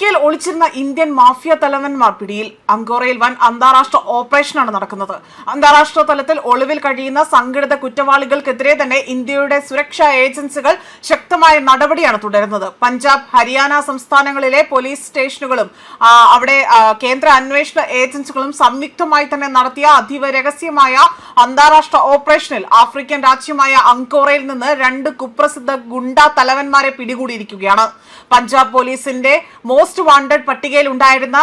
അമേരിക്കയിൽ ഒളിച്ചിരുന്ന Indian mafia തലവന്മാർ പിടിയിൽ. അങ്കോറയിൽ വൻ അന്താരാഷ്ട്ര ഓപ്പറേഷനാണ് നടക്കുന്നത്. അന്താരാഷ്ട്ര തലത്തിൽ ഒളിവിൽ കഴിയുന്ന സംഘടിത കുറ്റവാളികൾക്കെതിരെ തന്നെ ഇന്ത്യയുടെ സുരക്ഷാ ഏജൻസികൾ ശക്തമായ നടപടിയാണ് തുടരുന്നത്. പഞ്ചാബ്, ഹരിയാന സംസ്ഥാനങ്ങളിലെ പോലീസ് സ്റ്റേഷനുകളും അവിടെ കേന്ദ്ര അന്വേഷണ ഏജൻസികളും സംയുക്തമായി തന്നെ നടത്തിയ അതീവ രഹസ്യമായ അന്താരാഷ്ട്ര ഓപ്പറേഷനിൽ ആഫ്രിക്കൻ രാജ്യമായ അങ്കോറയിൽ നിന്ന് 2 കുപ്രസിദ്ധ ഗുണ്ടാ തലവന്മാരെ പിടികൂടിയിരിക്കുകയാണ്. പഞ്ചാബ് പോലീസിന്റെ മോസ്റ്റ് വാണ്ടഡ് പട്ടികയിൽ ഉണ്ടായിരുന്ന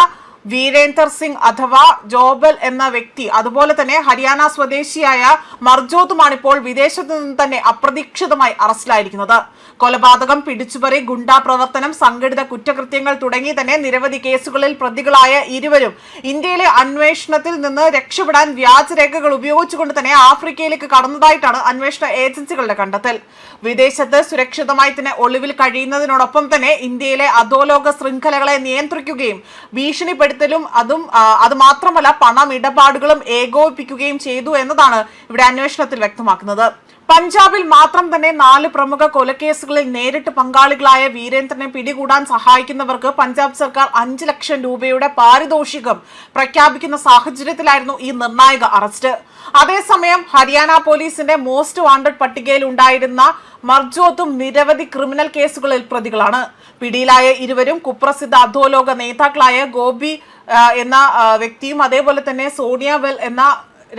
വീരേന്ദർ സിംഗ് അഥവാ ജോബൽ എന്ന വ്യക്തി, അതുപോലെ തന്നെ ഹരിയാന സ്വദേശിയായ മർജോത്തുമാണ് ഇപ്പോൾ വിദേശത്ത് നിന്ന് തന്നെ അപ്രതീക്ഷിതമായി അറസ്റ്റിലായിരിക്കുന്നത്. കൊലപാതകം, പിടിച്ചുപറി, ഗുണ്ടാ പ്രവർത്തനം, സംഘടിത കുറ്റകൃത്യങ്ങൾ തുടങ്ങി തന്നെ നിരവധി കേസുകളിൽ പ്രതികളായ ഇരുവരും ഇന്ത്യയിലെ അന്വേഷണത്തിൽ നിന്ന് രക്ഷപ്പെടാൻ വ്യാജരേഖകൾ ഉപയോഗിച്ചുകൊണ്ട് തന്നെ ആഫ്രിക്കയിലേക്ക് കടന്നതായിട്ടാണ് അന്വേഷണ ഏജൻസികളുടെ കണ്ടെത്തൽ. വിദേശത്ത് സുരക്ഷിതമായി തന്നെ ഒളിവിൽ കഴിയുന്നതിനോടൊപ്പം തന്നെ ഇന്ത്യയിലെ അധോലോക ശൃംഖലകളെ നിയന്ത്രിക്കുകയും ഭീഷണിപ്പെടുത്തലും അത് മാത്രമല്ല പണമിടപാടുകളും ഏകോപിപ്പിക്കുകയും ചെയ്തു എന്നതാണ് ഇവിടെ അന്വേഷണത്തിൽ വ്യക്തമാക്കുന്നത്. പഞ്ചാബിൽ മാത്രം തന്നെ 4 പ്രമുഖ കൊലക്കേസുകളിൽ നേരിട്ട് പങ്കാളികളായ വീരേന്ദ്രനെ പിടികൂടാൻ സഹായിക്കുന്നവർക്ക് പഞ്ചാബ് സർക്കാർ 5 ലക്ഷം രൂപയുടെ പാരിതോഷികം പ്രഖ്യാപിക്കുന്ന സാഹചര്യത്തിലായിരുന്നു ഈ നിർണായക അറസ്റ്റ്. അതേസമയം ഹരിയാന പോലീസിന്റെ മോസ്റ്റ് വാണ്ടഡ് പട്ടികയിൽ ഉണ്ടായിരുന്ന മർജോത്തും നിരവധി ക്രിമിനൽ കേസുകളിൽ പ്രതികളാണ്. പിടിയിലായ ഇരുവരും കുപ്രസിദ്ധ അധോലോക നേതാക്കളായ ഗോപി എന്ന വ്യക്തിയും അതേപോലെ തന്നെ സോണിയ വെൽ എന്ന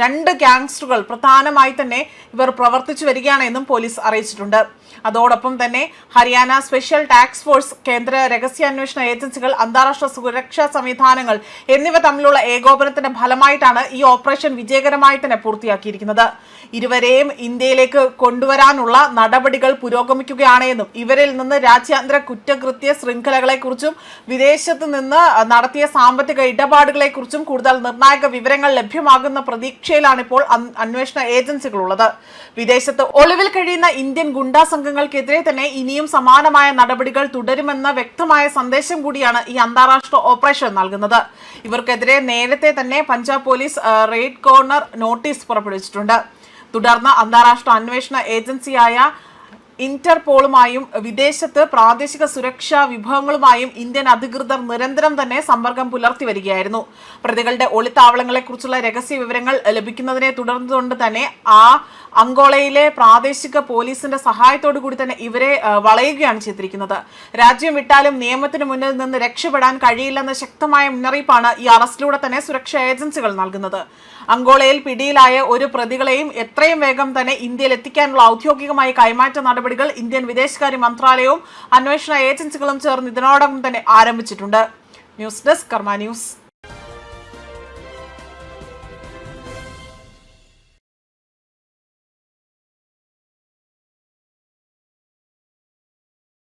2 ഗാങ്സ്റ്ററുകൾ പ്രധാനമായി തന്നെ ഇവർ പ്രവർത്തിച്ചു വരികയാണെന്നും പോലീസ് അറിയിച്ചിട്ടുണ്ട്. അതോടൊപ്പം തന്നെ ഹരിയാന സ്പെഷ്യൽ ടാസ്ക് ഫോഴ്സ്, കേന്ദ്ര രഹസ്യാന്വേഷണ ഏജൻസികൾ, അന്താരാഷ്ട്ര സുരക്ഷാ സംവിധാനങ്ങൾ എന്നിവ തമ്മിലുള്ള ഏകോപനത്തിന്റെ ഫലമായിട്ടാണ് ഈ ഓപ്പറേഷൻ വിജയകരമായി തന്നെ പൂർത്തിയാക്കിയിരിക്കുന്നത്. ഇരുവരെയും ഇന്ത്യയിലേക്ക് കൊണ്ടുവരാനുള്ള നടപടികൾ പുരോഗമിക്കുകയാണ് എന്നും ഇവരിൽ നിന്ന് രാജ്യാന്തര കുറ്റകൃത്യ ശൃംഖലകളെക്കുറിച്ചും വിദേശത്ത് നിന്ന് നടത്തിയ സാമ്പത്തിക ഇടപാടുകളെക്കുറിച്ചും കൂടുതൽ നിർണായക വിവരങ്ങൾ ലഭ്യമാകുന്ന പ്രതീക്ഷയിലാണ് ഇപ്പോൾ അന്വേഷണ ഏജൻസികളുള്ളത്. വിദേശത്ത് ഒളിവിൽ കഴിയുന്ന ഇന്ത്യൻ ഗുണ്ടാ സംഘങ്ങൾക്കെതിരെ തന്നെ ഇനിയും സമാനമായ നടപടികൾ തുടരുമെന്ന വ്യക്തമായ സന്ദേശം കൂടിയാണ് ഈ അന്താരാഷ്ട്ര ഓപ്പറേഷൻ നൽകുന്നത്. ഇവർക്കെതിരെ നേരത്തെ തന്നെ Punjab police raid corner notice പുറപ്പെടുവിച്ചിട്ടുണ്ട്. തുടർന്ന് അന്താരാഷ്ട്ര അന്വേഷണ ഏജൻസിയായ ഇന്റർപോളുമായും വിദേശത്ത് പ്രാദേശിക സുരക്ഷാ വിഭവങ്ങളുമായും ഇന്ത്യൻ അധികൃതർ നിരന്തരം തന്നെ സമ്പർക്കം പുലർത്തി വരികയായിരുന്നു. പ്രതികളുടെ ഒളിത്താവളങ്ങളെക്കുറിച്ചുള്ള രഹസ്യ വിവരങ്ങൾ ലഭിക്കുന്നതിനെ തുടർന്നുകൊണ്ട് തന്നെ അങ്കോളയിലെ പ്രാദേശിക പോലീസിന്റെ സഹായത്തോടു കൂടി തന്നെ ഇവരെ വളയുകയാണ് ചെയ്തിരിക്കുന്നത്. രാജ്യം വിട്ടാലും നിയമത്തിന് മുന്നിൽ നിന്ന് രക്ഷപ്പെടാൻ കഴിയില്ലെന്ന ശക്തമായ മുന്നറിയിപ്പാണ് ഈ അറസ്റ്റിലൂടെ തന്നെ സുരക്ഷാ ഏജൻസികൾ നൽകുന്നത്. അങ്കോളയിൽ പിടിയിലായ ഒരു പ്രതികളെയും എത്രയും വേഗം തന്നെ ഇന്ത്യയിൽ എത്തിക്കാനുള്ള ഔദ്യോഗികമായ കൈമാറ്റ നടപടികൾ ഇന്ത്യൻ വിദേശകാര്യ മന്ത്രാലയവും അന്വേഷണ ഏജൻസികളും ചേർന്ന് ഇതിനോടകം തന്നെ ആരംഭിച്ചിട്ടുണ്ട്. ന്യൂസ് ഡെസ്ക് കർമ്മ ന്യൂസ്.